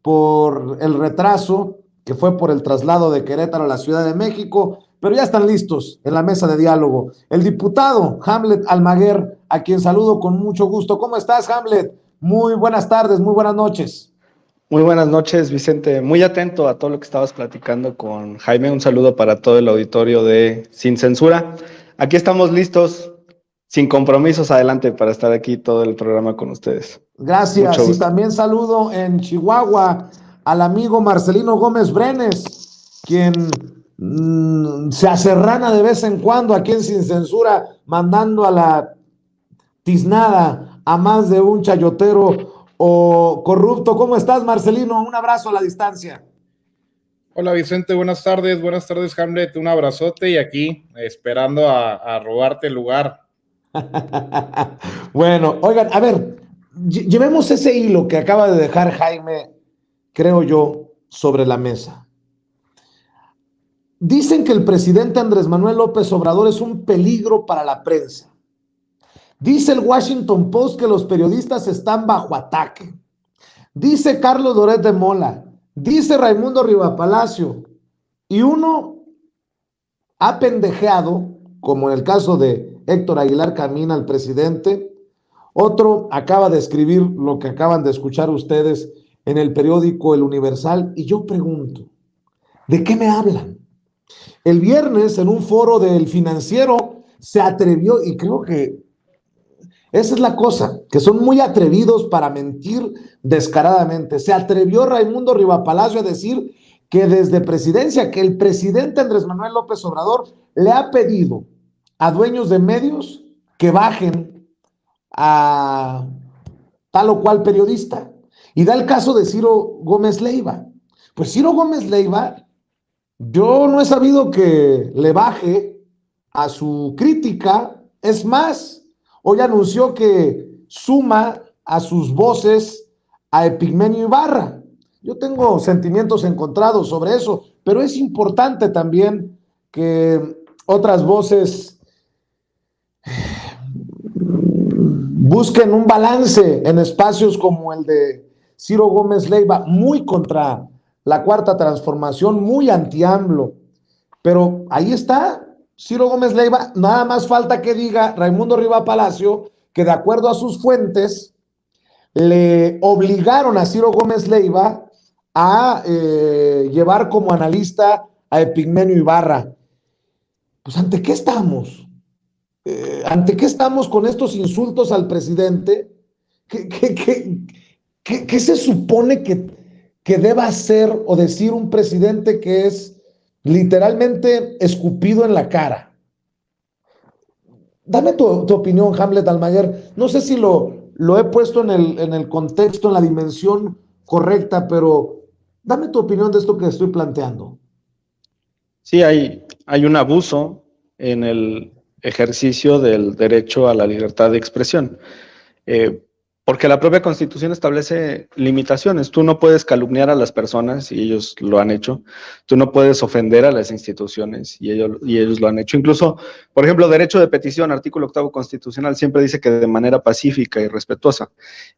por el retraso que fue por el traslado de Querétaro a la Ciudad de México, pero ya están listos en la mesa de diálogo. El diputado Hamlet Almaguer, a quien saludo con mucho gusto. ¿Cómo estás, Hamlet? Muy buenas tardes, muy buenas noches. Muy buenas noches, Vicente. Muy atento a todo lo que estabas platicando con Jaime. Un saludo para todo el auditorio de Sin Censura. Aquí estamos listos, sin compromisos, adelante para estar aquí todo el programa con ustedes. Mucho Gracias. Y gusto. también saludo en Chihuahua al amigo Marcelino Gómez Brenes, quien se aserrana de vez en cuando aquí en Sin Censura, mandando a la tiznada a más de un chayotero o corrupto. ¿Cómo estás, Marcelino? Un abrazo a la distancia. Hola Vicente, buenas tardes Hamlet, un abrazote y aquí esperando a robarte el lugar. Bueno, oigan, a ver, llevemos ese hilo que acaba de dejar Jaime, creo yo, sobre la mesa. Dicen que el presidente Andrés Manuel López Obrador es un peligro para la prensa. Dice el Washington Post que los periodistas están bajo ataque. Dice Carlos Loret de Mola, dice Raimundo Rivapalacio, y uno ha pendejeado, como en el caso de Héctor Aguilar Camín al presidente, otro acaba de escribir lo que acaban de escuchar ustedes en el periódico El Universal, y yo pregunto, ¿de qué me hablan? El viernes en un foro del Financiero se atrevió, y creo que esa es la cosa, que son muy atrevidos para mentir descaradamente. Se atrevió Raimundo Rivapalacio a decir que desde presidencia, que el presidente Andrés Manuel López Obrador le ha pedido a dueños de medios que bajen a tal o cual periodista. Y da el caso de Ciro Gómez Leiva. Pues Ciro Gómez Leiva, yo no he sabido que le baje a su crítica. Es más, hoy anunció que suma a sus voces a Epigmenio Ibarra. Yo tengo sentimientos encontrados sobre eso, pero es importante también que otras voces busquen un balance en espacios como el de Ciro Gómez Leiva, muy contra la Cuarta Transformación, muy anti-AMLO. Pero ahí está Ciro Gómez Leiva, nada más falta que diga Raimundo Rivapalacio que de acuerdo a sus fuentes le obligaron a Ciro Gómez Leiva a llevar como analista a Epigmenio Ibarra. Pues ¿ante qué estamos? ¿Ante qué estamos con estos insultos al presidente? ¿Qué se supone que deba hacer o decir un presidente que es literalmente escupido en la cara? Dame tu opinión, Hamlet Almaguer. No sé si lo he puesto en el contexto, en la dimensión correcta, pero dame tu opinión de esto que estoy planteando. Sí, hay un abuso en el ejercicio del derecho a la libertad de expresión. Porque la propia Constitución establece limitaciones. Tú no puedes calumniar a las personas, y ellos lo han hecho. Tú no puedes ofender a las instituciones, y ellos lo han hecho. Incluso, por ejemplo, derecho de petición, artículo 8 constitucional, siempre dice que de manera pacífica y respetuosa.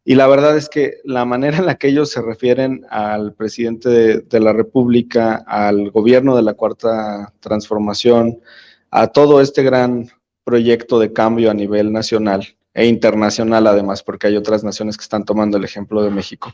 Y la verdad es que la manera en la que ellos se refieren al presidente de la República, al gobierno de la Cuarta Transformación, a todo este gran proyecto de cambio a nivel nacional e internacional además, porque hay otras naciones que están tomando el ejemplo de México,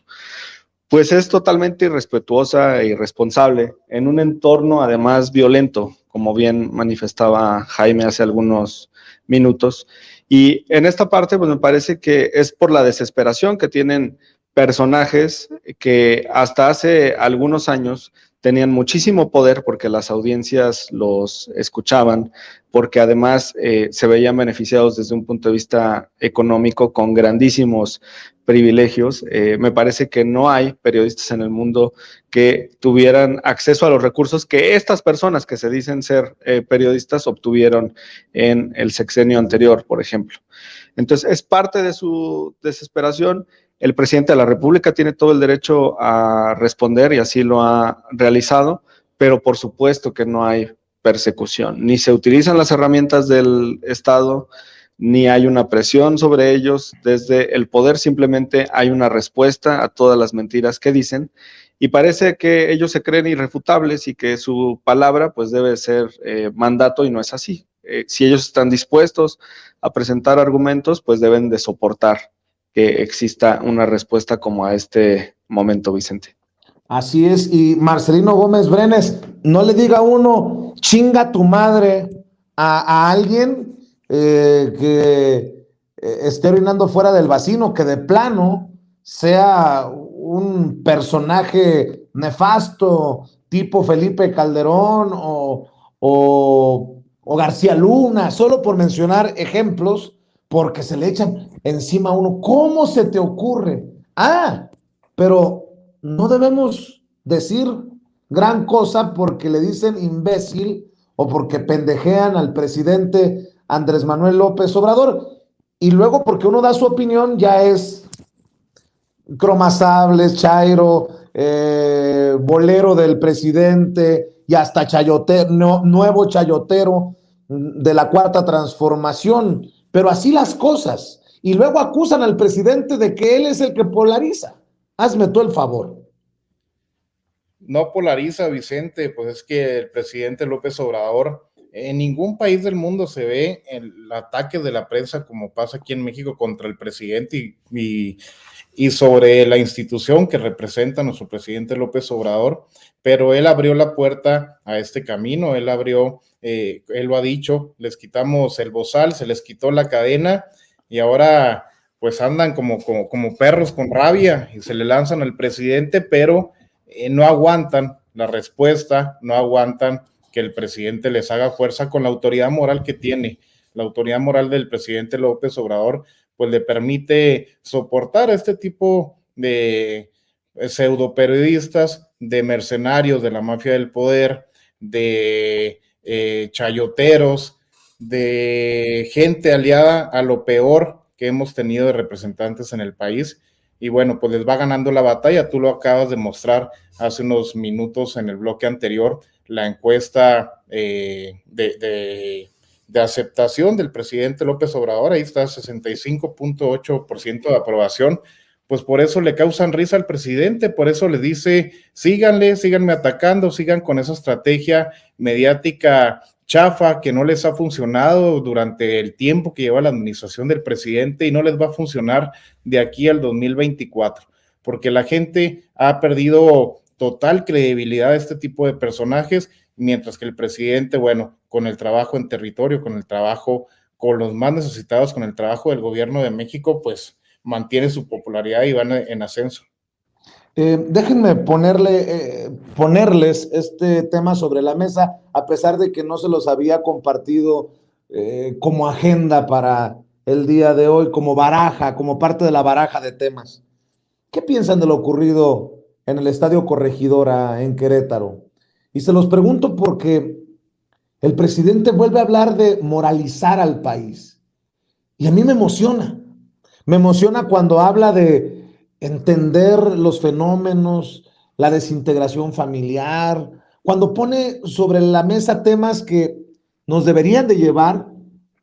pues es totalmente irrespetuosa e irresponsable en un entorno además violento, como bien manifestaba Jaime hace algunos minutos. Y en esta parte, pues me parece que es por la desesperación que tienen personajes que hasta hace algunos años tenían muchísimo poder porque las audiencias los escuchaban, porque además se veían beneficiados desde un punto de vista económico con grandísimos privilegios. Me parece que no hay periodistas en el mundo que tuvieran acceso a los recursos que estas personas que se dicen ser periodistas obtuvieron en el sexenio anterior, por ejemplo. Entonces, es parte de su desesperación. El presidente de la República tiene todo el derecho a responder y así lo ha realizado, pero por supuesto que no hay persecución, ni se utilizan las herramientas del Estado ni hay una presión sobre ellos. Desde el poder simplemente hay una respuesta a todas las mentiras que dicen, y parece que ellos se creen irrefutables y que su palabra pues debe ser mandato, y no es así. Si ellos están dispuestos a presentar argumentos, pues deben de soportar que exista una respuesta como a este momento, Vicente. Así es, y Marcelino Gómez Brenes, no le diga uno, chinga tu madre a alguien que esté orinando fuera del vacino, que de plano sea un personaje nefasto, tipo Felipe Calderón o García Luna, solo por mencionar ejemplos, porque se le echan encima a uno. ¿Cómo se te ocurre? Pero no debemos decir gran cosa porque le dicen imbécil o porque pendejean al presidente Andrés Manuel López Obrador, y luego porque uno da su opinión ya es cromasables, chairo, bolero del presidente y hasta chayotero, nuevo chayotero de la cuarta transformación, pero así las cosas, y luego acusan al presidente de que él es el que polariza. Hazme tú el favor. No polariza, Vicente, pues es que el presidente López Obrador, en ningún país del mundo se ve el ataque de la prensa como pasa aquí en México contra el presidente y sobre la institución que representa nuestro presidente López Obrador, pero él abrió la puerta a este camino, él lo ha dicho, les quitamos el bozal, se les quitó la cadena y ahora pues andan como perros con rabia y se le lanzan al presidente, pero no aguantan la respuesta, no aguantan que el presidente les haga fuerza con la autoridad moral que tiene. La autoridad moral del presidente López Obrador pues le permite soportar este tipo de pseudo periodistas, de mercenarios de la mafia del poder, de chayoteros, de gente aliada a lo peor que hemos tenido de representantes en el país. Y bueno, pues les va ganando la batalla. Tú lo acabas de mostrar hace unos minutos en el bloque anterior, la encuesta de aceptación del presidente López Obrador, ahí está 65.8% de aprobación, pues por eso le causan risa al presidente, por eso le dice, síganme atacando, sigan con esa estrategia mediática chafa que no les ha funcionado durante el tiempo que lleva la administración del presidente y no les va a funcionar de aquí al 2024, porque la gente ha perdido total credibilidad a este tipo de personajes, mientras que el presidente, bueno, con el trabajo en territorio, con el trabajo con los más necesitados, con el trabajo del gobierno de México, pues mantiene su popularidad y van en ascenso. Déjenme ponerles este tema sobre la mesa, a pesar de que no se los había compartido como agenda para el día de hoy, como baraja, como parte de la baraja de temas. ¿Qué piensan de lo ocurrido en el Estadio Corregidora en Querétaro? Y se los pregunto porque el presidente vuelve a hablar de moralizar al país. Y a mí me emociona. Me emociona cuando habla de entender los fenómenos, la desintegración familiar, cuando pone sobre la mesa temas que nos deberían de llevar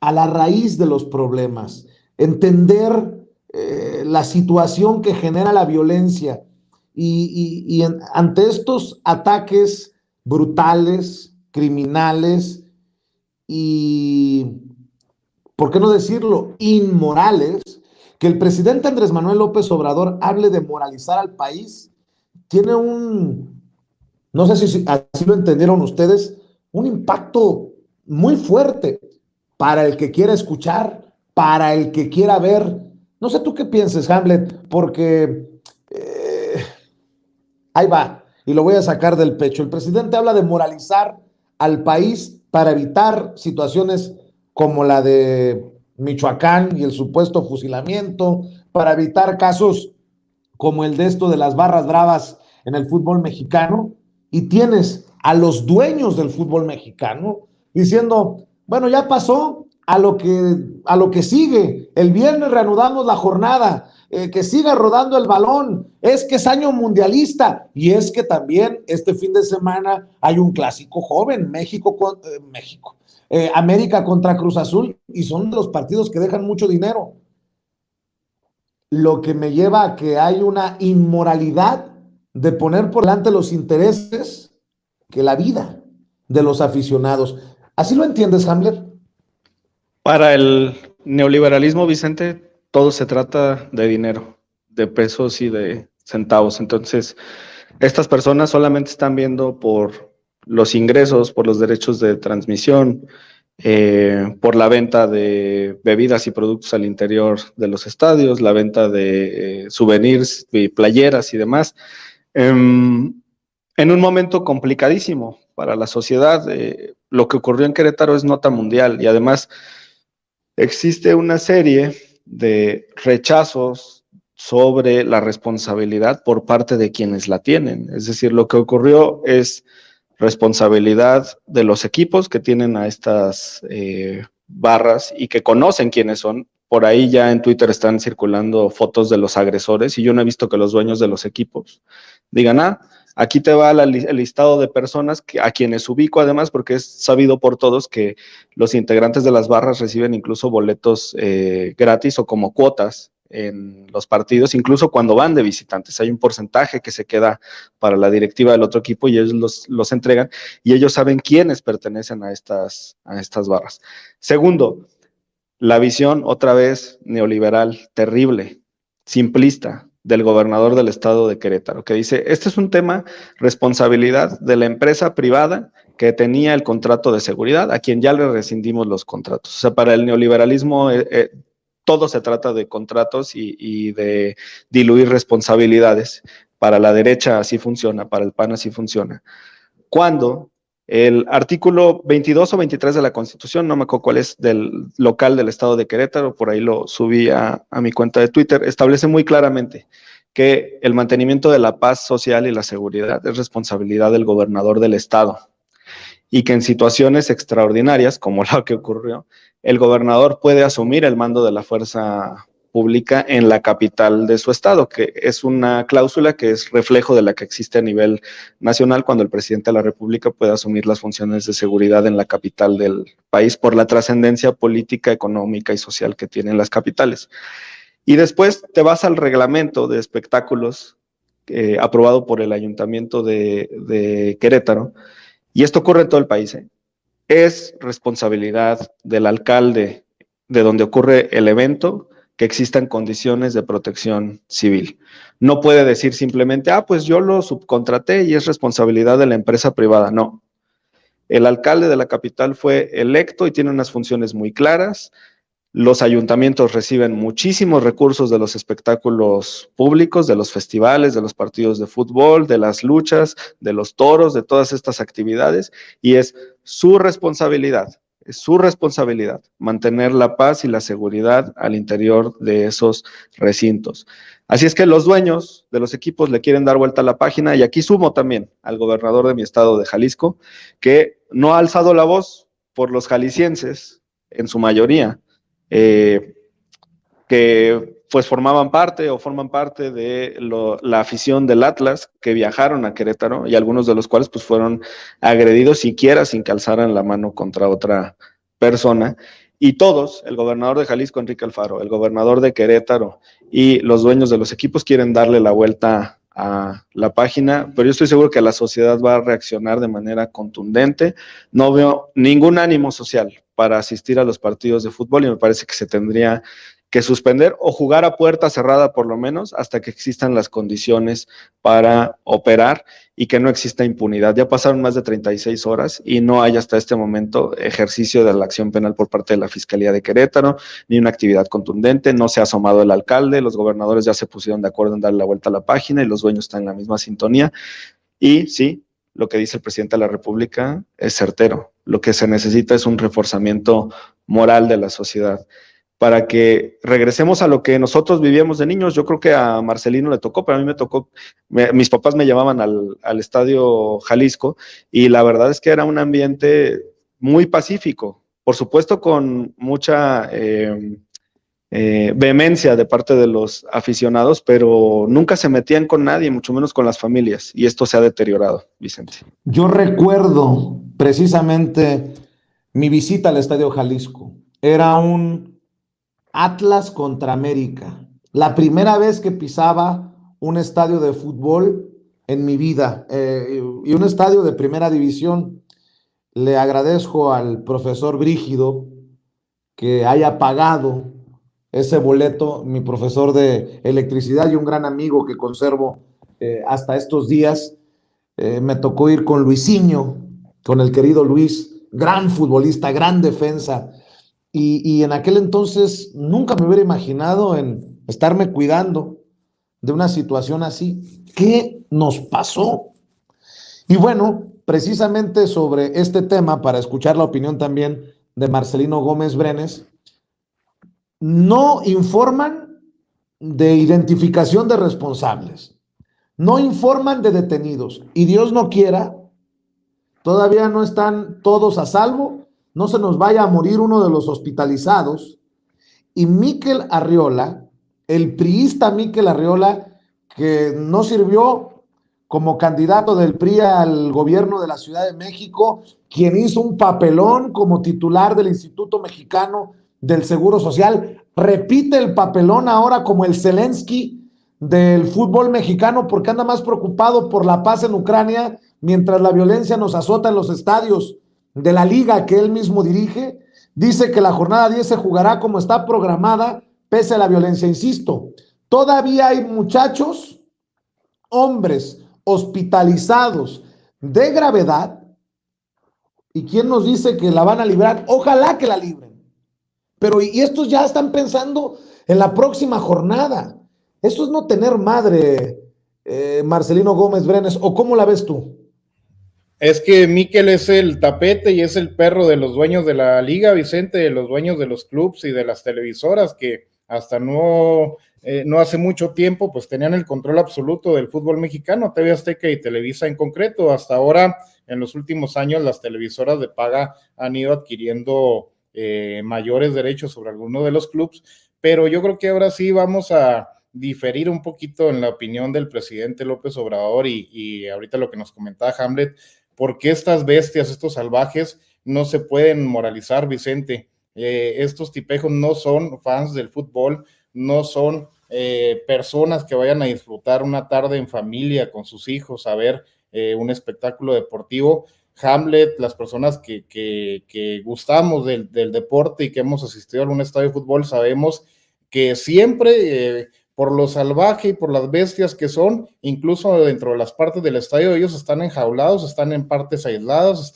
a la raíz de los problemas, entender la situación que genera la violencia y ante estos ataques brutales, criminales y, ¿por qué no decirlo?, inmorales, que el presidente Andrés Manuel López Obrador hable de moralizar al país, tiene no sé si así lo entendieron ustedes, un impacto muy fuerte para el que quiera escuchar, para el que quiera ver. No sé tú qué pienses, Hamlet, porque ahí va, y lo voy a sacar del pecho. El presidente habla de moralizar al país para evitar situaciones como la de Michoacán y el supuesto fusilamiento, para evitar casos como el de esto de las barras bravas en el fútbol mexicano, y tienes a los dueños del fútbol mexicano diciendo, bueno, ya pasó, a lo que sigue, el viernes reanudamos la jornada, que siga rodando el balón, es que es año mundialista, y es que también este fin de semana hay un clásico joven, América contra Cruz Azul, y son los partidos que dejan mucho dinero. Lo que me lleva a que hay una inmoralidad de poner por delante los intereses que la vida de los aficionados. ¿Así lo entiendes, Hamlet? Para el neoliberalismo, Vicente, todo se trata de dinero, de pesos y de centavos. Entonces, estas personas solamente están viendo por los ingresos, por los derechos de transmisión, por la venta de bebidas y productos al interior de los estadios, la venta de souvenirs y playeras y demás. En un momento complicadísimo para la sociedad, lo que ocurrió en Querétaro es nota mundial, y además existe una serie de rechazos sobre la responsabilidad por parte de quienes la tienen. Es decir, lo que ocurrió es responsabilidad de los equipos que tienen a estas barras y que conocen quiénes son. Por ahí ya en Twitter están circulando fotos de los agresores, y yo no he visto que los dueños de los equipos digan, aquí te va el listado de personas a quienes ubico, además, porque es sabido por todos que los integrantes de las barras reciben incluso boletos gratis o como cuotas en los partidos, incluso cuando van de visitantes. Hay un porcentaje que se queda para la directiva del otro equipo y ellos los entregan, y ellos saben quiénes pertenecen a estas barras. Segundo, la visión otra vez neoliberal, terrible, simplista, del gobernador del estado de Querétaro, que dice, este es un tema responsabilidad de la empresa privada que tenía el contrato de seguridad, a quien ya le rescindimos los contratos. O sea, para el neoliberalismo todo se trata de contratos y de diluir responsabilidades. Para la derecha así funciona, para el PAN así funciona. Cuando el artículo 22 o 23 de la Constitución, no me acuerdo cuál es, del local del estado de Querétaro, por ahí lo subí a mi cuenta de Twitter, establece muy claramente que el mantenimiento de la paz social y la seguridad es responsabilidad del gobernador del estado, y que en situaciones extraordinarias, como la que ocurrió, el gobernador puede asumir el mando de la fuerza pública en la capital de su estado, que es una cláusula que es reflejo de la que existe a nivel nacional, cuando el presidente de la República puede asumir las funciones de seguridad en la capital del país por la trascendencia política, económica y social que tienen las capitales. Y después te vas al reglamento de espectáculos aprobado por el Ayuntamiento de Querétaro, y esto ocurre en todo el país. Es responsabilidad del alcalde de donde ocurre el evento que existan condiciones de protección civil. No puede decir simplemente, pues yo lo subcontraté y es responsabilidad de la empresa privada. No. El alcalde de la capital fue electo y tiene unas funciones muy claras. Los ayuntamientos reciben muchísimos recursos de los espectáculos públicos, de los festivales, de los partidos de fútbol, de las luchas, de los toros, de todas estas actividades, y es su responsabilidad mantener la paz y la seguridad al interior de esos recintos. Así es que los dueños de los equipos le quieren dar vuelta a la página, y aquí sumo también al gobernador de mi estado de Jalisco, que no ha alzado la voz por los jaliscienses, en su mayoría, que pues forman parte de la afición del Atlas, que viajaron a Querétaro, y algunos de los cuales pues fueron agredidos siquiera sin que alzaran la mano contra otra persona. Y todos, el gobernador de Jalisco, Enrique Alfaro, el gobernador de Querétaro y los dueños de los equipos quieren darle la vuelta a la página, pero yo estoy seguro que la sociedad va a reaccionar de manera contundente. No veo ningún ánimo social para asistir a los partidos de fútbol, y me parece que se tendría que suspender o jugar a puerta cerrada por lo menos hasta que existan las condiciones para operar y que no exista impunidad. Ya pasaron más de 36 horas y no hay hasta este momento ejercicio de la acción penal por parte de la Fiscalía de Querétaro, ni una actividad contundente. No se ha asomado el alcalde, los gobernadores ya se pusieron de acuerdo en darle la vuelta a la página y los dueños están en la misma sintonía. Y sí, lo que dice el presidente de la República es certero. Lo que se necesita es un reforzamiento moral de la sociedad para que regresemos a lo que nosotros vivíamos de niños. Yo creo que a Marcelino le tocó, pero a mí me tocó, mis papás me llevaban al Estadio Jalisco, y la verdad es que era un ambiente muy pacífico, por supuesto con mucha vehemencia de parte de los aficionados, pero nunca se metían con nadie, mucho menos con las familias, y esto se ha deteriorado, Vicente. Yo recuerdo precisamente mi visita al Estadio Jalisco. Era un Atlas contra América. La primera vez que pisaba un estadio de fútbol en mi vida, y un estadio de primera división. Le agradezco al profesor Brígido que haya pagado ese boleto, mi profesor de electricidad y un gran amigo que conservo hasta estos días. Me tocó ir con Luisinho, con el querido Luis, gran futbolista, gran defensa. Y en aquel entonces nunca me hubiera imaginado en estarme cuidando de una situación así. ¿Qué nos pasó? Y bueno, precisamente sobre este tema, para escuchar la opinión también de Marcelino Gómez Brenes, no informan de identificación de responsables, no informan de detenidos, y Dios no quiera, todavía no están todos a salvo, no se nos vaya a morir uno de los hospitalizados, y Mikel Arriola, el priista Mikel Arriola, que no sirvió como candidato del PRI al gobierno de la Ciudad de México, quien hizo un papelón como titular del Instituto Mexicano del Seguro Social, repite el papelón ahora como el Zelensky del fútbol mexicano porque anda más preocupado por la paz en Ucrania mientras la violencia nos azota en los estadios de la liga que él mismo dirige. Dice que la jornada 10 se jugará como está programada pese a la violencia. Insisto, todavía hay muchachos, hombres hospitalizados de gravedad, y quién nos dice que la van a librar. Ojalá que la libren, pero y estos ya están pensando en la próxima jornada. Eso es no tener madre, Marcelino Gómez Brenes, ¿o cómo la ves tú? Es que Mikel es el tapete y es el perro de los dueños de la liga, Vicente, de los dueños de los clubs y de las televisoras que hasta no hace mucho tiempo pues tenían el control absoluto del fútbol mexicano, TV Azteca y Televisa en concreto. Hasta ahora, en los últimos años, las televisoras de paga han ido adquiriendo mayores derechos sobre algunos de los clubs, pero yo creo que ahora sí vamos a diferir un poquito en la opinión del presidente López Obrador y ahorita lo que nos comentaba Hamlet. ¿Por qué estas bestias, estos salvajes, no se pueden moralizar, Vicente? Estos tipejos no son fans del fútbol, no son personas que vayan a disfrutar una tarde en familia con sus hijos a ver un espectáculo deportivo. Hamlet, las personas que gustamos del deporte y que hemos asistido a un estadio de fútbol, sabemos que siempre por lo salvaje y por las bestias que son, incluso dentro de las partes del estadio, ellos están enjaulados, están en partes aisladas,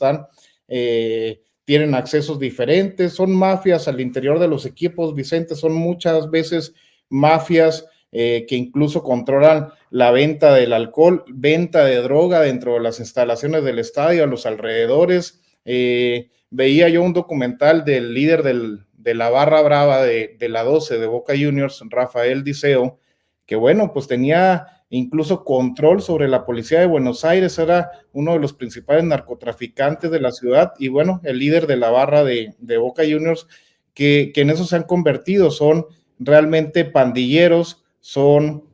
tienen accesos diferentes, son mafias al interior de los equipos, Vicente, son muchas veces mafias que incluso controlan la venta del alcohol, venta de droga dentro de las instalaciones del estadio, a los alrededores. Veía yo un documental del líder de la barra brava de la 12 de Boca Juniors, Rafael Diceo, que bueno, pues tenía incluso control sobre la policía de Buenos Aires, era uno de los principales narcotraficantes de la ciudad y bueno, el líder de la barra de Boca Juniors, que en eso se han convertido, son realmente pandilleros, son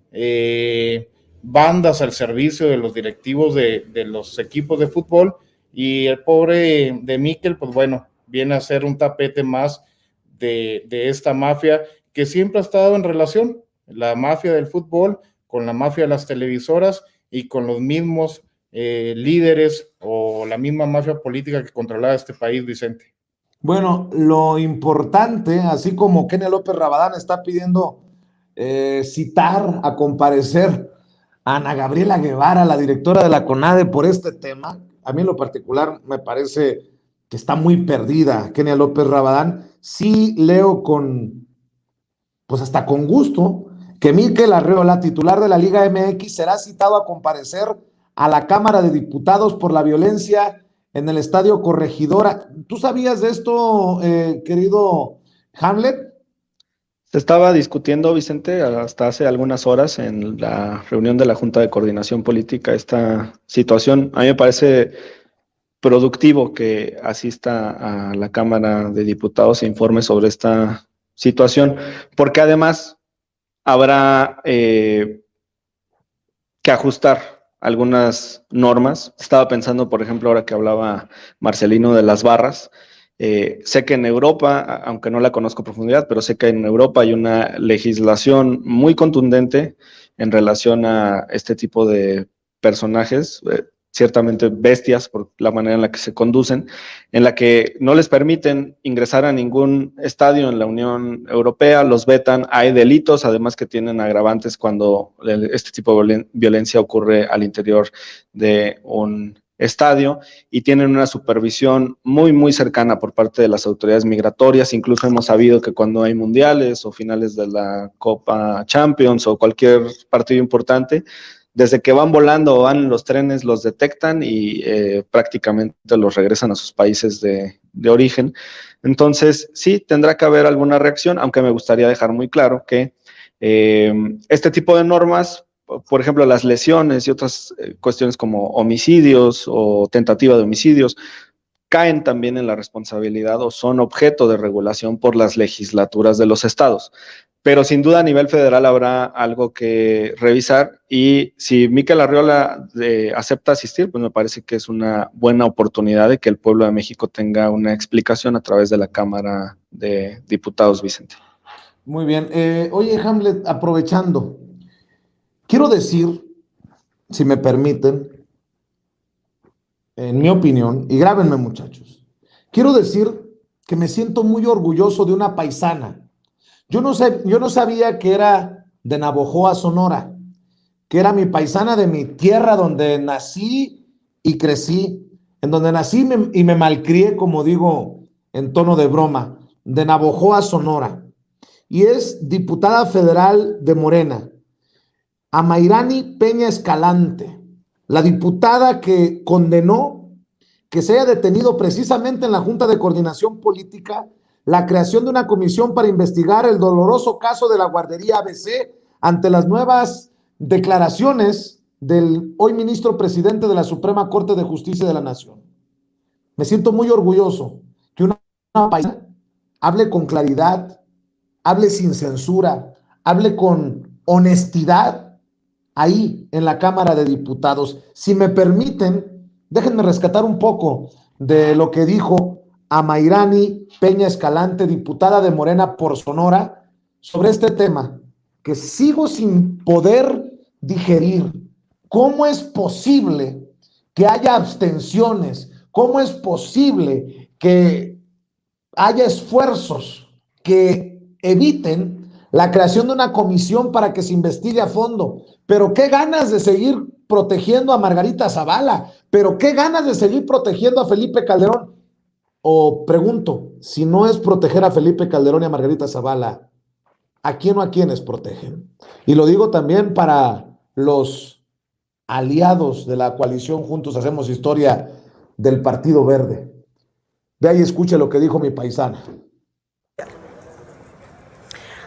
bandas al servicio de los directivos de los equipos de fútbol, y el pobre de Mikel, pues bueno, viene a ser un tapete más de esta mafia que siempre ha estado en relación, la mafia del fútbol con la mafia de las televisoras y con los mismos líderes o la misma mafia política que controlaba este país, Vicente. Bueno, lo importante, así como Kenia López Rabadán está pidiendo citar a comparecer a Ana Gabriela Guevara, la directora de la CONADE, por este tema, a mí en lo particular me parece que está muy perdida Kenia López Rabadán. Sí leo pues hasta con gusto, que Mikel Arriola, titular de la Liga MX, será citado a comparecer a la Cámara de Diputados por la violencia en el Estadio Corregidora. ¿Tú sabías de esto, querido Hamlet? Se estaba discutiendo, Vicente, hasta hace algunas horas en la reunión de la Junta de Coordinación Política esta situación. A mí me parece productivo que asista a la Cámara de Diputados e informe sobre esta situación, porque además habrá que ajustar algunas normas. Estaba pensando, por ejemplo, ahora que hablaba Marcelino de las barras, Sé que en Europa, aunque no la conozco a profundidad, pero sé que en Europa hay una legislación muy contundente en relación a este tipo de personajes, ciertamente bestias por la manera en la que se conducen, en la que no les permiten ingresar a ningún estadio en la Unión Europea, los vetan, hay delitos, además que tienen agravantes cuando este tipo de violencia ocurre al interior de un estadio, y tienen una supervisión muy, muy cercana por parte de las autoridades migratorias. Incluso hemos sabido que cuando hay mundiales o finales de la Copa Champions o cualquier partido importante, desde que van volando o van en los trenes, los detectan y prácticamente los regresan a sus países de origen. Entonces, sí, tendrá que haber alguna reacción, aunque me gustaría dejar muy claro que este tipo de normas, por ejemplo, las lesiones y otras cuestiones como homicidios o tentativa de homicidios, caen también en la responsabilidad o son objeto de regulación por las legislaturas de los estados. Pero sin duda a nivel federal habrá algo que revisar, y si Mikel Arriola acepta asistir, pues me parece que es una buena oportunidad de que el pueblo de México tenga una explicación a través de la Cámara de Diputados, Vicente. Muy bien. Oye, Hamlet, aprovechando, quiero decir, si me permiten, en mi opinión, y grábenme muchachos, quiero decir que me siento muy orgulloso de una paisana. Yo no sabía que era de Navojoa, Sonora, que era mi paisana de mi tierra donde nací y crecí, en donde nací y me malcrié, como digo en tono de broma, de Navojoa, Sonora, y es diputada federal de Morena, Amairani Peña Escalante, la diputada que condenó que se haya detenido precisamente en la Junta de Coordinación Política la creación de una comisión para investigar el doloroso caso de la guardería ABC ante las nuevas declaraciones del hoy ministro presidente de la Suprema Corte de Justicia de la Nación. Me siento muy orgulloso que una paisana hable con claridad, hable sin censura, hable con honestidad ahí en la Cámara de Diputados. Si me permiten, déjenme rescatar un poco de lo que dijo Amairani Peña Escalante, diputada de Morena por Sonora, sobre este tema, que sigo sin poder digerir. ¿Cómo es posible que haya abstenciones? ¿Cómo es posible que haya esfuerzos que eviten la creación de una comisión para que se investigue a fondo? Pero qué ganas de seguir protegiendo a Margarita Zavala, pero qué ganas de seguir protegiendo a Felipe Calderón. O pregunto, si no es proteger a Felipe Calderón y a Margarita Zavala, ¿a quién o a quiénes protegen? Y lo digo también para los aliados de la coalición Juntos Hacemos Historia del Partido Verde. Ve ahí, escuche lo que dijo mi paisana.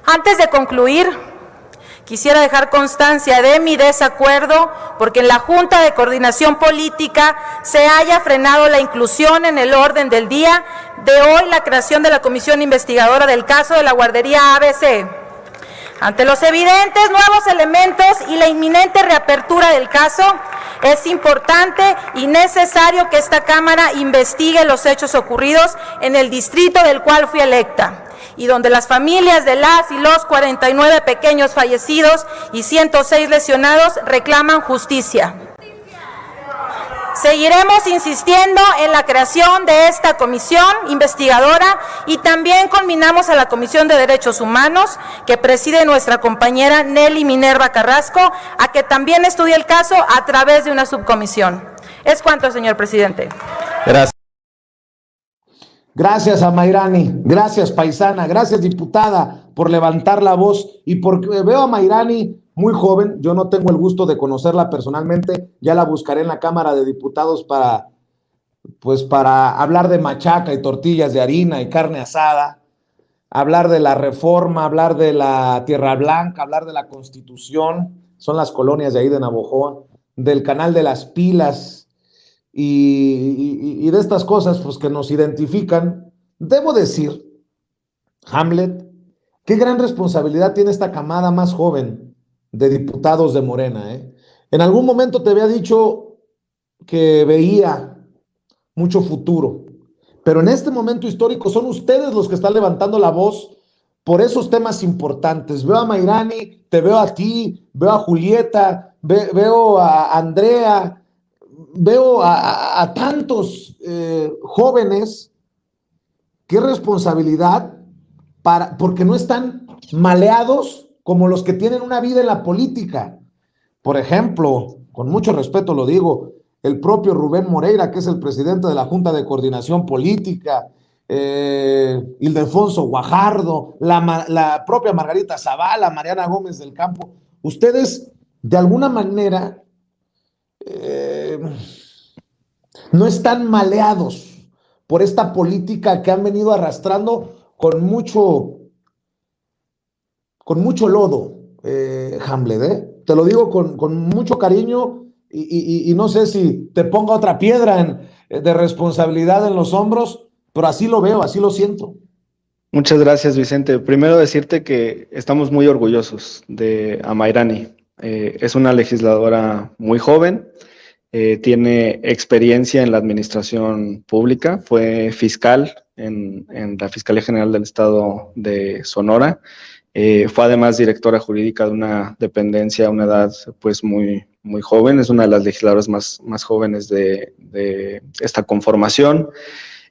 Antes de concluir, quisiera dejar constancia de mi desacuerdo porque en la Junta de Coordinación Política se haya frenado la inclusión en el orden del día de hoy la creación de la comisión investigadora del caso de la guardería ABC. Ante los evidentes nuevos elementos y la inminente reapertura del caso, es importante y necesario que esta Cámara investigue los hechos ocurridos en el distrito del cual fui electa, y donde las familias de las y los 49 pequeños fallecidos y 106 lesionados reclaman justicia. Seguiremos insistiendo en la creación de esta comisión investigadora y también conminamos a la Comisión de Derechos Humanos, que preside nuestra compañera Nelly Minerva Carrasco, a que también estudie el caso a través de una subcomisión. Es cuanto, señor presidente. Gracias. Gracias a Mayrani, gracias paisana, gracias diputada por levantar la voz, y porque veo a Mayrani muy joven. Yo no tengo el gusto de conocerla personalmente, ya la buscaré en la Cámara de Diputados para hablar de machaca y tortillas de harina y carne asada, hablar de la reforma, hablar de la Tierra Blanca, hablar de la Constitución, son las colonias de ahí de Navojoa, del canal de las pilas, y de estas cosas pues que nos identifican. Debo decir, Hamlet, qué gran responsabilidad tiene esta camada más joven de diputados de Morena, ¿eh? En algún momento te había dicho que veía mucho futuro, pero en este momento histórico son ustedes los que están levantando la voz por esos temas importantes. Veo a Mayrani, te veo a ti, veo a Julieta, veo a Andrea, veo a tantos jóvenes. Qué responsabilidad, porque no están maleados como los que tienen una vida en la política. Por ejemplo, con mucho respeto lo digo, el propio Rubén Moreira, que es el presidente de la Junta de Coordinación Política, Ildefonso Guajardo, la propia Margarita Zavala, Mariana Gómez del Campo. Ustedes, de alguna manera, no están maleados por esta política que han venido arrastrando con mucho lodo, Hamlet, Te lo digo con mucho cariño y no sé si te ponga otra piedra de responsabilidad en los hombros, pero así lo veo, así lo siento. Muchas gracias, Vicente. Primero decirte que estamos muy orgullosos de Mayrani. Es una legisladora muy joven, tiene experiencia en la administración pública, fue fiscal en la Fiscalía General del Estado de Sonora, fue además directora jurídica de una dependencia a una edad pues muy joven, es una de las legisladoras más jóvenes de esta conformación,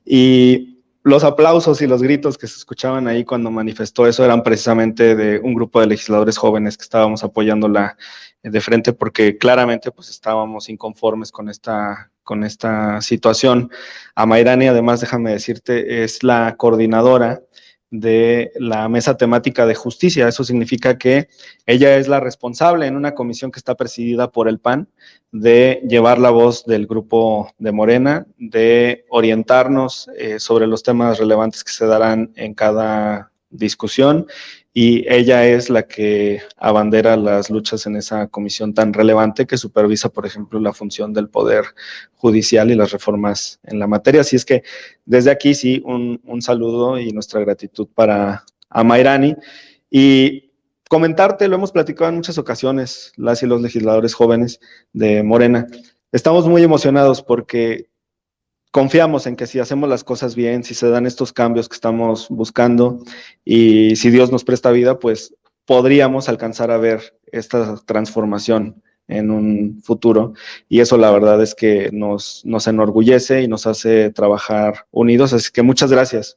y los aplausos y los gritos que se escuchaban ahí cuando manifestó eso eran precisamente de un grupo de legisladores jóvenes que estábamos apoyándola de frente porque claramente pues estábamos inconformes con esta situación. Mayrani, además, déjame decirte, es la coordinadora de la mesa temática de justicia. Eso significa que ella es la responsable en una comisión que está presidida por el PAN de llevar la voz del grupo de Morena, de orientarnos sobre los temas relevantes que se darán en cada discusión, y ella es la que abandera las luchas en esa comisión tan relevante que supervisa, por ejemplo, la función del Poder Judicial y las reformas en la materia. Así es que desde aquí sí, un saludo y nuestra gratitud para Mayrani. Y comentarte, lo hemos platicado en muchas ocasiones, las y los legisladores jóvenes de Morena. Estamos muy emocionados porque confiamos en que si hacemos las cosas bien, si se dan estos cambios que estamos buscando y si Dios nos presta vida, pues podríamos alcanzar a ver esta transformación en un futuro, y eso la verdad es que nos enorgullece y nos hace trabajar unidos. Así que muchas gracias,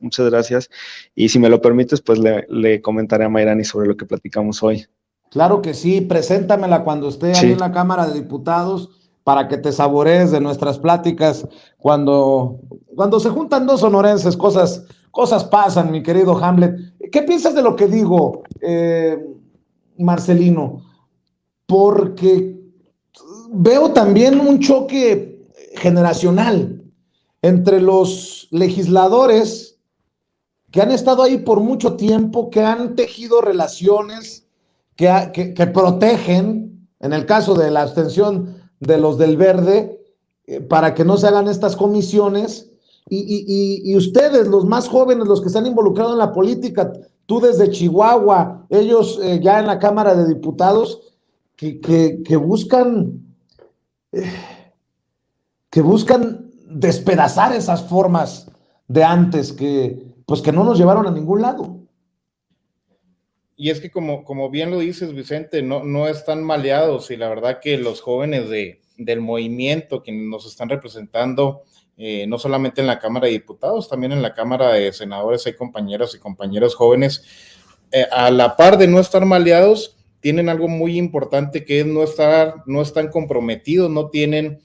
y si me lo permites, pues le comentaré a Mayrani sobre lo que platicamos hoy. Claro que sí, preséntamela cuando esté ahí en la Cámara de Diputados para que te saborees de nuestras pláticas. Cuando se juntan dos sonorenses, cosas pasan, mi querido Hamlet. ¿Qué piensas de lo que digo, Marcelino? Porque veo también un choque generacional entre los legisladores que han estado ahí por mucho tiempo, que han tejido relaciones, que protegen, en el caso de la abstención de los del Verde, para que no se hagan estas comisiones, y ustedes, los más jóvenes, los que están involucrados en la política, tú desde Chihuahua, ellos ya en la Cámara de Diputados, que buscan despedazar esas formas de antes que no nos llevaron a ningún lado. Y es que como bien lo dices, Vicente, no están maleados, y la verdad que los jóvenes del movimiento que nos están representando, no solamente en la Cámara de Diputados, también en la Cámara de Senadores hay compañeras y compañeros jóvenes, a la par de no estar maleados, tienen algo muy importante que es no están comprometidos, no tienen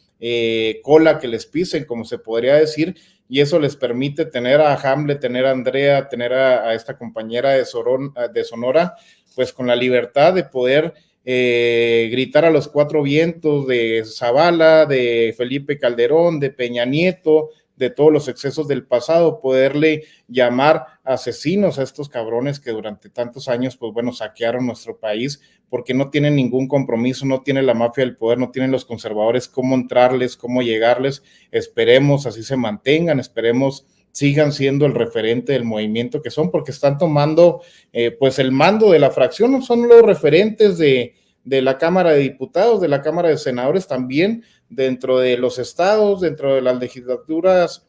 cola que les pisen, como se podría decir, y eso les permite tener a Hamlet, tener a Andrea, tener a esta compañera de Sonora, pues con la libertad de poder gritar a los cuatro vientos de Zavala, de Felipe Calderón, de Peña Nieto, de todos los excesos del pasado, poderle llamar asesinos a estos cabrones que durante tantos años, pues bueno, saquearon nuestro país, porque no tienen ningún compromiso, no tiene la mafia del poder, no tienen los conservadores cómo entrarles, cómo llegarles. Esperemos así se mantengan, esperemos sigan siendo el referente del movimiento que son, porque están tomando pues el mando de la fracción, son los referentes de la Cámara de Diputados, de la Cámara de Senadores también, dentro de los estados, dentro de las legislaturas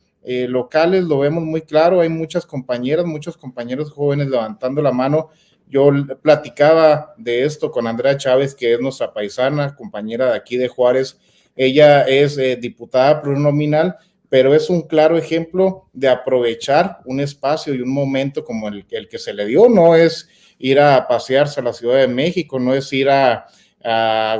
locales lo vemos muy claro, hay muchas compañeras, muchos compañeros jóvenes levantando la mano. Yo platicaba de esto con Andrea Chávez, que es nuestra paisana, compañera de aquí de Juárez. Ella es diputada plurinominal, pero es un claro ejemplo de aprovechar un espacio y un momento como el que se le dio. No es ir a pasearse a la Ciudad de México, no es ir a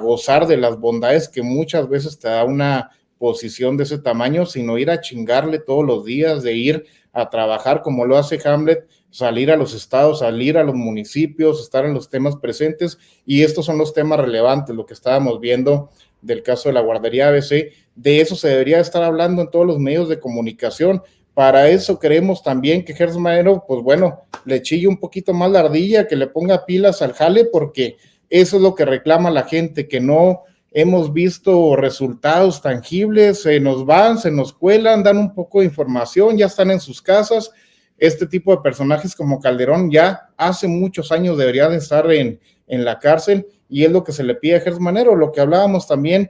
gozar de las bondades que muchas veces te da una posición de ese tamaño, sino ir a chingarle todos los días, de ir a trabajar como lo hace Hamlet, salir a los estados, salir a los municipios, estar en los temas presentes, y estos son los temas relevantes, lo que estábamos viendo del caso de la guardería ABC. De eso se debería estar hablando en todos los medios de comunicación. Para eso queremos también que Gers Manero, pues bueno, le chille un poquito más la ardilla, que le ponga pilas al jale, porque eso es lo que reclama la gente, que no hemos visto resultados tangibles, se nos van, se nos cuelan, dan un poco de información, ya están en sus casas. Este tipo de personajes como Calderón ya hace muchos años debería de estar en la cárcel, y es lo que se le pide a Gers Manero, lo que hablábamos también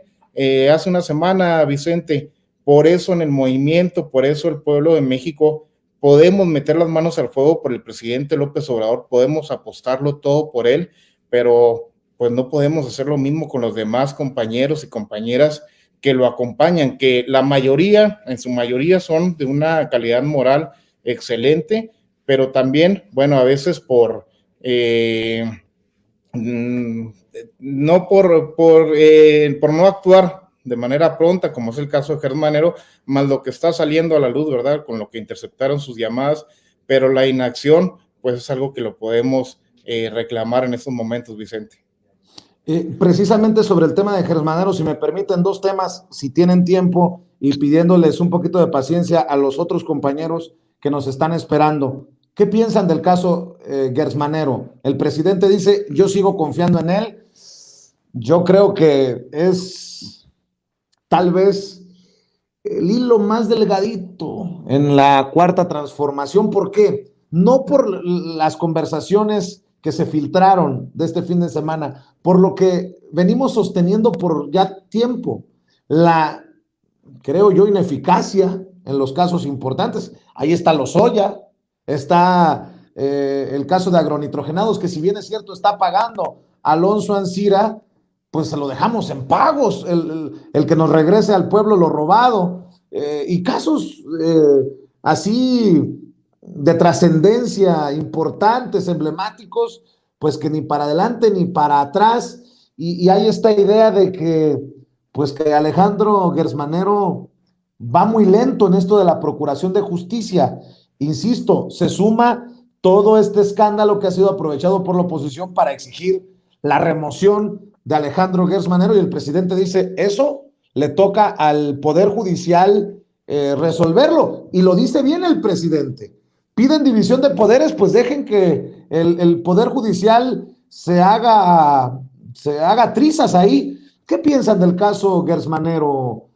hace una semana, Vicente. Por eso en el movimiento, por eso el pueblo de México podemos meter las manos al fuego por el presidente López Obrador, podemos apostarlo todo por él, pero pues no podemos hacer lo mismo con los demás compañeros y compañeras que lo acompañan, que la mayoría, en su mayoría, son de una calidad moral excelente, pero también, bueno, a veces por no actuar de manera pronta, como es el caso de Gers Manero, más lo que está saliendo a la luz, ¿verdad?, con lo que interceptaron sus llamadas, pero la inacción, pues es algo que lo podemos reclamar en estos momentos, Vicente. Precisamente sobre el tema de Gers Manero, si me permiten, dos temas, si tienen tiempo, y pidiéndoles un poquito de paciencia a los otros compañeros que nos están esperando. ¿Qué piensan del caso Gers Manero? El presidente dice, yo sigo confiando en él. Yo creo que es tal vez el hilo más delgadito en la cuarta transformación. ¿Por qué? No por las conversaciones que se filtraron de este fin de semana, por lo que venimos sosteniendo por ya tiempo, la, creo yo, ineficacia en los casos importantes. Ahí está Lozoya, está el caso de agronitrogenados, que si bien es cierto está pagando Alonso Ancira, pues se lo dejamos en pagos, el que nos regrese al pueblo lo robado, y casos así de trascendencia, importantes, emblemáticos, pues que ni para adelante ni para atrás, y hay esta idea de que, pues que Alejandro Gers Manero va muy lento en esto de la procuración de justicia. Insisto, se suma todo este escándalo que ha sido aprovechado por la oposición para exigir la remoción de Alejandro Gers Manero, y el presidente dice, eso le toca al Poder Judicial resolverlo, y lo dice bien el presidente. Piden división de poderes, pues dejen que el Poder Judicial se haga trizas ahí. ¿Qué piensan del caso Gers Manero,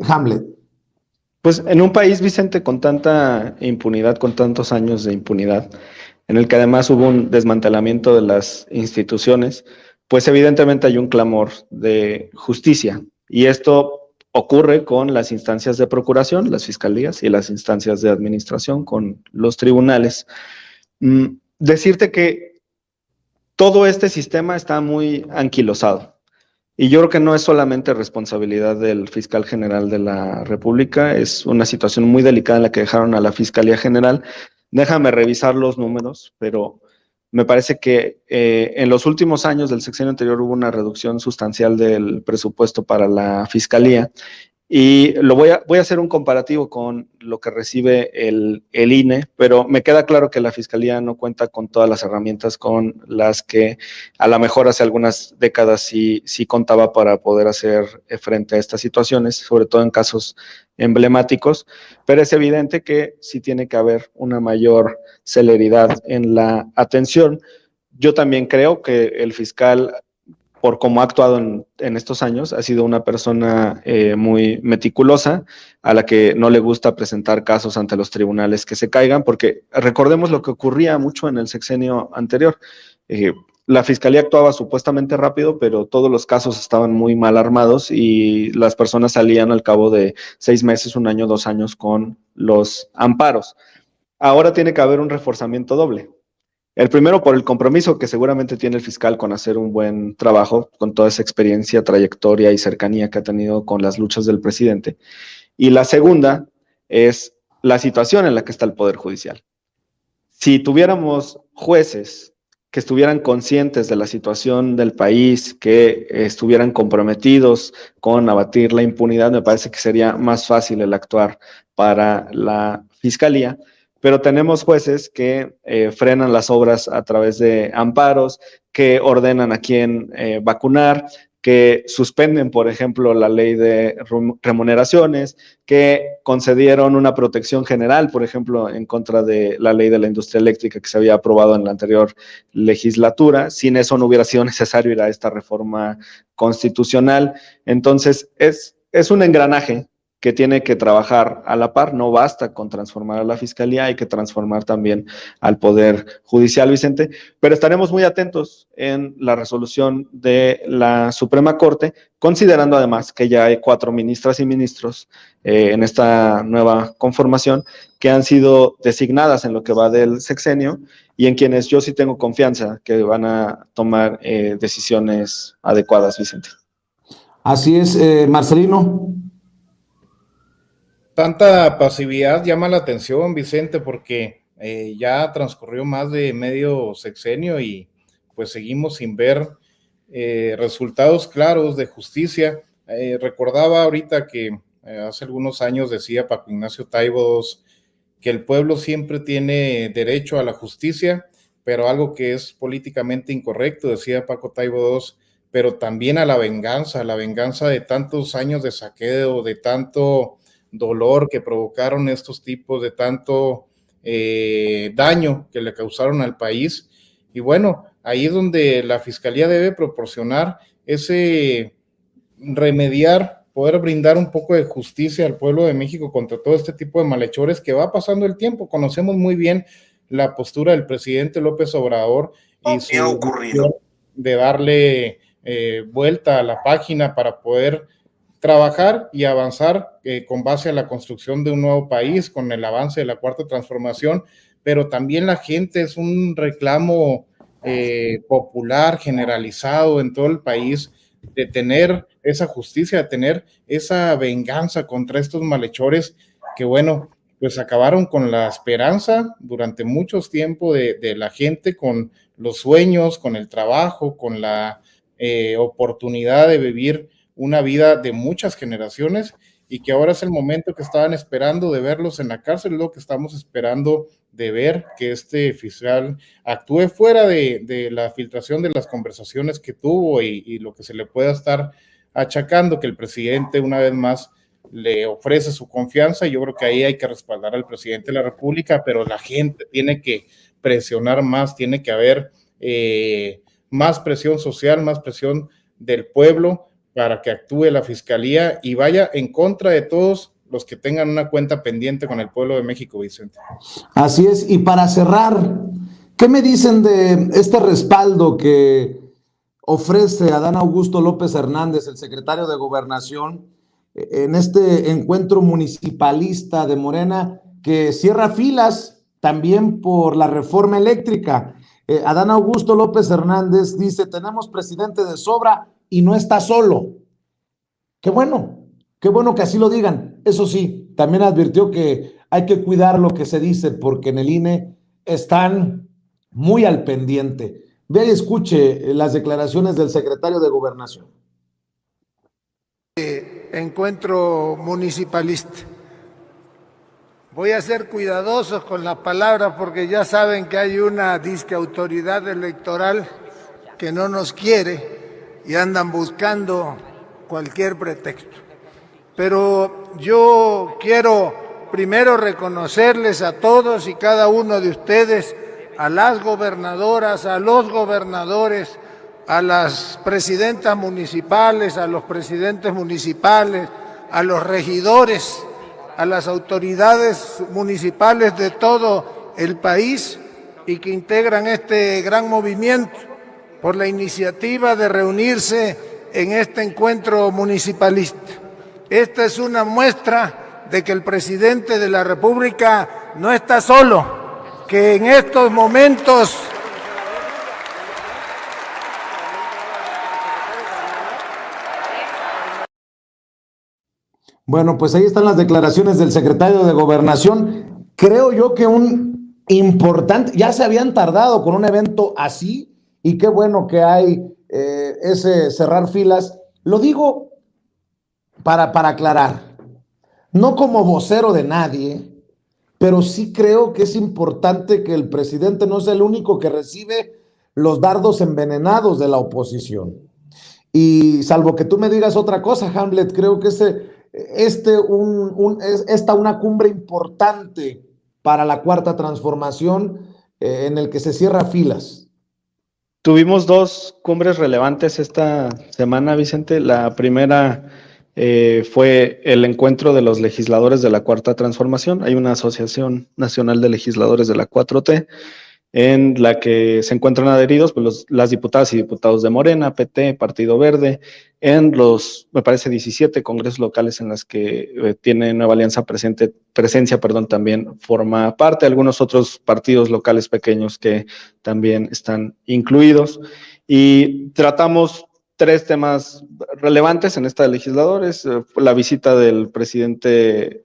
Hamlet? Pues en un país, Vicente, con tanta impunidad, con tantos años de impunidad, en el que además hubo un desmantelamiento de las instituciones, pues evidentemente hay un clamor de justicia, y esto ocurre con las instancias de procuración, las fiscalías, y las instancias de administración con los tribunales. Decirte que todo este sistema está muy anquilosado, y yo creo que no es solamente responsabilidad del fiscal general de la República, es una situación muy delicada en la que dejaron a la Fiscalía General. Déjame revisar los números, pero me parece que en los últimos años del sexenio anterior hubo una reducción sustancial del presupuesto para la Fiscalía, y voy a hacer un comparativo con lo que recibe el INE, pero me queda claro que la Fiscalía no cuenta con todas las herramientas con las que a lo mejor hace algunas décadas sí contaba para poder hacer frente a estas situaciones, sobre todo en casos emblemáticos, pero es evidente que sí tiene que haber una mayor celeridad en la atención. Yo también creo que el fiscal, por cómo ha actuado en estos años, ha sido una persona muy meticulosa, a la que no le gusta presentar casos ante los tribunales que se caigan, porque recordemos lo que ocurría mucho en el sexenio anterior. la fiscalía actuaba supuestamente rápido, pero todos los casos estaban muy mal armados y las personas salían al cabo de 6 meses, 1 año, 2 años con los amparos. Ahora tiene que haber un reforzamiento doble. El primero por el compromiso que seguramente tiene el fiscal con hacer un buen trabajo, con toda esa experiencia, trayectoria y cercanía que ha tenido con las luchas del presidente. Y la segunda es la situación en la que está el Poder Judicial. Si tuviéramos jueces que estuvieran conscientes de la situación del país, que estuvieran comprometidos con abatir la impunidad, me parece que sería más fácil el actuar para la fiscalía. Pero tenemos jueces que frenan las obras a través de amparos, que ordenan a quién vacunar, que suspenden, por ejemplo, la ley de remuneraciones, que concedieron una protección general, por ejemplo, en contra de la ley de la industria eléctrica que se había aprobado en la anterior legislatura. Sin eso no hubiera sido necesario ir a esta reforma constitucional. Entonces, es un engranaje que tiene que trabajar a la par. No basta con transformar a la fiscalía, hay que transformar también al Poder Judicial, Vicente, pero estaremos muy atentos en la resolución de la Suprema Corte, considerando además que ya hay 4 ministras y ministros en esta nueva conformación que han sido designadas en lo que va del sexenio y en quienes yo sí tengo confianza que van a tomar decisiones adecuadas, Vicente. Así es, Marcelino. Tanta pasividad llama la atención, Vicente, porque ya transcurrió más de medio sexenio y pues seguimos sin ver resultados claros de justicia. Recordaba ahorita que hace algunos años decía Paco Ignacio Taibo II que el pueblo siempre tiene derecho a la justicia, pero algo que es políticamente incorrecto, decía Paco Taibo II, pero también a la venganza de tantos años de saqueo, de tanto dolor que provocaron estos tipos, de tanto daño que le causaron al país. Y bueno, ahí es donde la fiscalía debe proporcionar ese remediar, poder brindar un poco de justicia al pueblo de México contra todo este tipo de malhechores que va pasando el tiempo. Conocemos muy bien la postura del presidente López Obrador y su decisión de darle vuelta a la página para poder trabajar y avanzar con base a la construcción de un nuevo país, con el avance de la Cuarta Transformación, pero también la gente es un reclamo popular, generalizado en todo el país, de tener esa justicia, de tener esa venganza contra estos malhechores que, bueno, pues acabaron con la esperanza durante muchos tiempos de la gente, con los sueños, con el trabajo, con la oportunidad de vivir una vida de muchas generaciones, y que ahora es el momento que estaban esperando de verlos en la cárcel, lo que estamos esperando de ver que este fiscal actúe fuera de la filtración de las conversaciones que tuvo y lo que se le pueda estar achacando, que el presidente una vez más le ofrece su confianza. Yo creo que ahí hay que respaldar al presidente de la República, pero la gente tiene que presionar más, tiene que haber más presión social, más presión del pueblo, para que actúe la fiscalía y vaya en contra de todos los que tengan una cuenta pendiente con el pueblo de México, Vicente. Así es, y para cerrar, ¿qué me dicen de este respaldo que ofrece Adán Augusto López Hernández, el secretario de Gobernación, en este encuentro municipalista de Morena, que cierra filas también por la reforma eléctrica? Adán Augusto López Hernández dice: tenemos presidente de sobra y no está solo. Qué bueno que así lo digan. Eso sí, también advirtió que hay que cuidar lo que se dice, porque en el INE están muy al pendiente. Vea y escuche las declaraciones del secretario de Gobernación. Encuentro municipalista. Voy a ser cuidadoso con las palabras, porque ya saben que hay una disque autoridad electoral que no nos quiere y andan buscando cualquier pretexto. Pero yo quiero primero reconocerles a todos y cada uno de ustedes, a las gobernadoras, a los gobernadores, a las presidentas municipales, a los presidentes municipales, a los regidores, a las autoridades municipales de todo el país y que integran este gran movimiento, por la iniciativa de reunirse en este encuentro municipalista. Esta es una muestra de que el presidente de la República no está solo, que en estos momentos Bueno, pues ahí están las declaraciones del secretario de Gobernación. Creo yo que un importante, ya se habían tardado con un evento así, y qué bueno que hay ese cerrar filas. Lo digo para aclarar, no como vocero de nadie, pero sí creo que es importante que el presidente no sea el único que recibe los dardos envenenados de la oposición. Y salvo que tú me digas otra cosa, Hamlet, creo que esta una cumbre importante para la Cuarta Transformación en el que se cierra filas. Tuvimos dos cumbres relevantes esta semana, Vicente. La primera fue el encuentro de los legisladores de la Cuarta Transformación. Hay una Asociación Nacional de Legisladores de la 4T, en la que se encuentran adheridos pues, las diputadas y diputados de Morena, PT, Partido Verde, en los, me parece, 17 congresos locales en los que tiene Nueva Alianza presencia, también forma parte, algunos otros partidos locales pequeños que también están incluidos, y tratamos tres temas relevantes en esta de legisladores: la visita del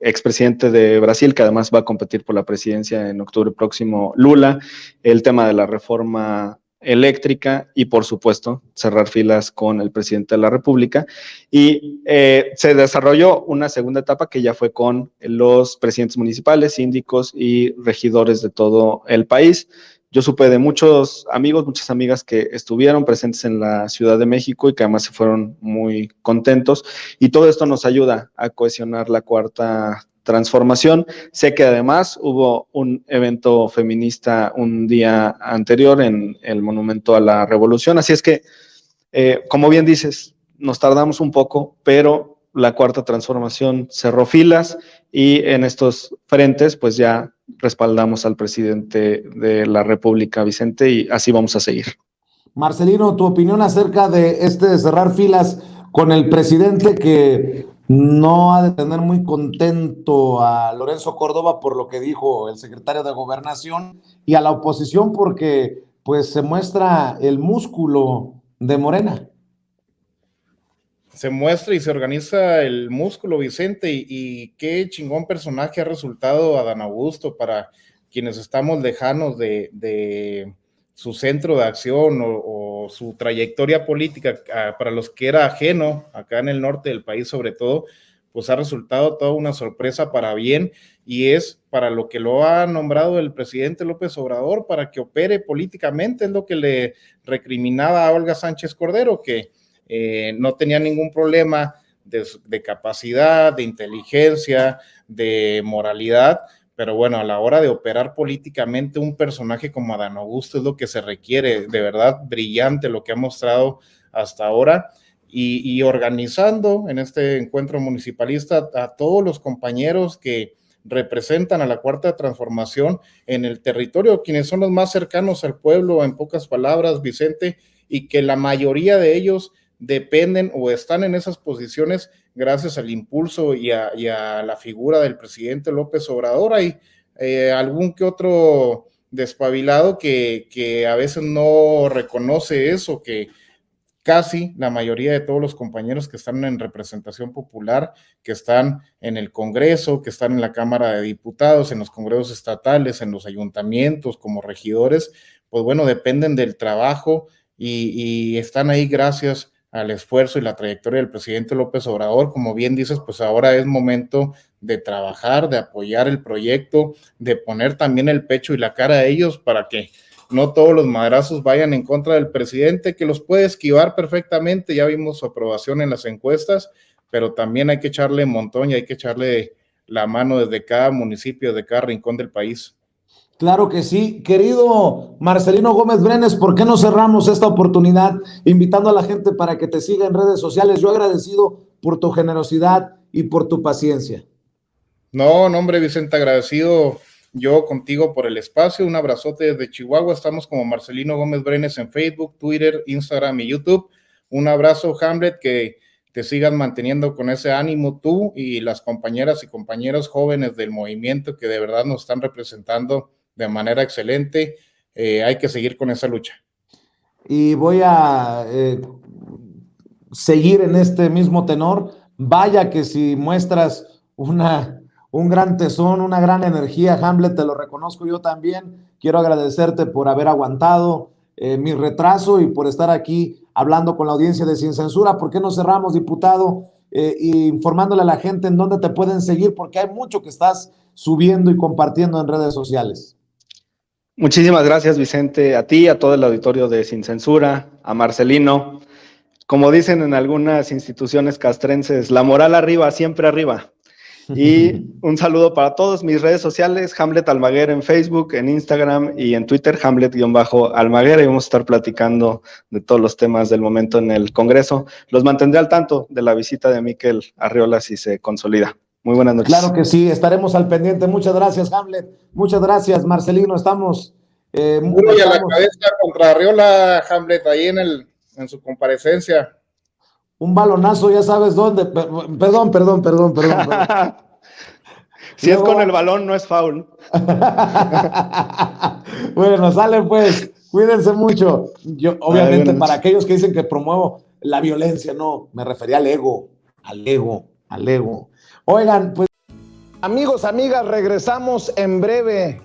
expresidente de Brasil, que además va a competir por la presidencia en octubre próximo, Lula, el tema de la reforma eléctrica y, por supuesto, cerrar filas con el presidente de la República. Y se desarrolló una segunda etapa que ya fue con los presidentes municipales, síndicos y regidores de todo el país. Yo supe de muchos amigos, muchas amigas que estuvieron presentes en la Ciudad de México y que además se fueron muy contentos, y todo esto nos ayuda a cohesionar la Cuarta Transformación. Sé que además hubo un evento feminista un día anterior en el Monumento a la Revolución, así es que, como bien dices, nos tardamos un poco, pero la Cuarta Transformación cerró filas, y en estos frentes pues ya respaldamos al presidente de la República, Vicente, y así vamos a seguir. Marcelino, tu opinión acerca de de cerrar filas con el presidente, que no ha de tener muy contento a Lorenzo Córdoba por lo que dijo el secretario de Gobernación, y a la oposición porque pues se muestra el músculo de Morena. Se muestra y se organiza el músculo, Vicente, y qué chingón personaje ha resultado Adán Augusto para quienes estamos lejanos de su centro de acción o su trayectoria política, para los que era ajeno acá en el norte del país sobre todo, pues ha resultado toda una sorpresa para bien, y es para lo que lo ha nombrado el presidente López Obrador, para que opere políticamente. Es lo que le recriminaba a Olga Sánchez Cordero, que no tenía ningún problema de capacidad, de inteligencia, de moralidad, pero bueno, a la hora de operar políticamente, un personaje como Adán Augusto es lo que se requiere. De verdad, brillante lo que ha mostrado hasta ahora, y organizando en este encuentro municipalista a todos los compañeros que representan a la Cuarta Transformación en el territorio, quienes son los más cercanos al pueblo, en pocas palabras, Vicente, y que la mayoría de ellos dependen o están en esas posiciones gracias al impulso y a la figura del presidente López Obrador. Hay algún que otro despabilado que a veces no reconoce eso, que casi la mayoría de todos los compañeros que están en representación popular, que están en el Congreso, que están en la Cámara de Diputados, en los congresos estatales, en los ayuntamientos como regidores, pues bueno, dependen del trabajo y están ahí gracias al esfuerzo y la trayectoria del presidente López Obrador. Como bien dices, pues ahora es momento de trabajar, de apoyar el proyecto, de poner también el pecho y la cara a ellos para que no todos los madrazos vayan en contra del presidente, que los puede esquivar perfectamente. Ya vimos su aprobación en las encuestas, pero también hay que echarle un montón y hay que echarle la mano desde cada municipio, de cada rincón del país. Claro que sí. Querido Marcelino Gómez Brenes, ¿por qué no cerramos esta oportunidad invitando a la gente para que te siga en redes sociales? Yo agradecido por tu generosidad y por tu paciencia. No, hombre, Vicente, agradecido yo contigo por el espacio. Un abrazote desde Chihuahua. Estamos como Marcelino Gómez Brenes en Facebook, Twitter, Instagram y YouTube. Un abrazo, Hamlet, que te sigas manteniendo con ese ánimo tú y las compañeras y compañeros jóvenes del movimiento que de verdad nos están representando de manera excelente. Hay que seguir con esa lucha. Y voy a seguir en este mismo tenor. Vaya que si muestras un gran tesón, una gran energía, Hamlet, te lo reconozco yo también. Quiero agradecerte por haber aguantado mi retraso y por estar aquí hablando con la audiencia de Sin Censura. ¿Por qué no cerramos, diputado, informándole a la gente en dónde te pueden seguir? Porque hay mucho que estás subiendo y compartiendo en redes sociales. Muchísimas gracias, Vicente, a ti, a todo el auditorio de Sin Censura, a Marcelino. Como dicen en algunas instituciones castrenses, la moral arriba, siempre arriba. Y un saludo para todos. Mis redes sociales, Hamlet Almaguer en Facebook, en Instagram y en Twitter, Hamlet-Almaguer. Y vamos a estar platicando de todos los temas del momento en el Congreso. Los mantendré al tanto de la visita de Miquel Arriola si se consolida. Muy buenas noches. Claro que sí, estaremos al pendiente. Muchas gracias, Hamlet. Muchas gracias, Marcelino. Estamos... y a la cabeza contra Arriola, Hamlet, ahí en su comparecencia. Un balonazo, ya sabes dónde. Perdón. Si luego... es con el balón, no es foul. Bueno, sale pues. Cuídense mucho. Yo, obviamente, para aquellos que dicen que promuevo la violencia, no, me refería al ego. Oigan, pues. Amigos, amigas, regresamos en breve.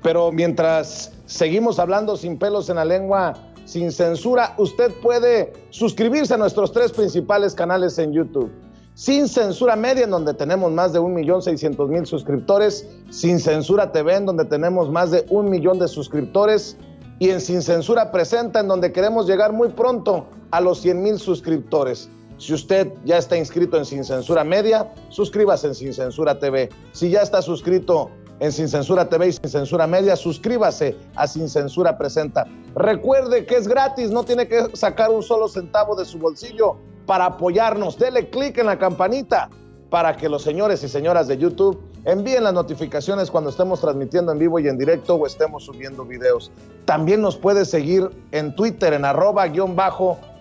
Pero mientras seguimos hablando sin pelos en la lengua, sin censura, usted puede suscribirse a nuestros 3 principales canales en YouTube. Sin Censura Media, en donde tenemos más de 1,600,000 suscriptores. Sin Censura TV, en donde tenemos más de 1 millón de suscriptores. Y en Sin Censura Presenta, en donde queremos llegar muy pronto a los 100,000 suscriptores. Si usted ya está inscrito en Sin Censura Media, suscríbase en Sin Censura TV. Si ya está suscrito en Sin Censura TV y Sin Censura Media, suscríbase a Sin Censura Presenta. Recuerde que es gratis, no tiene que sacar un solo centavo de su bolsillo para apoyarnos. Dele clic en la campanita para que los señores y señoras de YouTube envíen las notificaciones cuando estemos transmitiendo en vivo y en directo o estemos subiendo videos. También nos puede seguir en Twitter en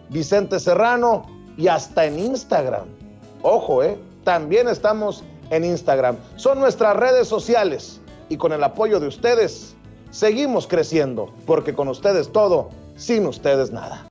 @Vicente Serrano y hasta en Instagram. Ojo, también estamos en Instagram. Son nuestras redes sociales y con el apoyo de ustedes seguimos creciendo, porque con ustedes todo, sin ustedes nada.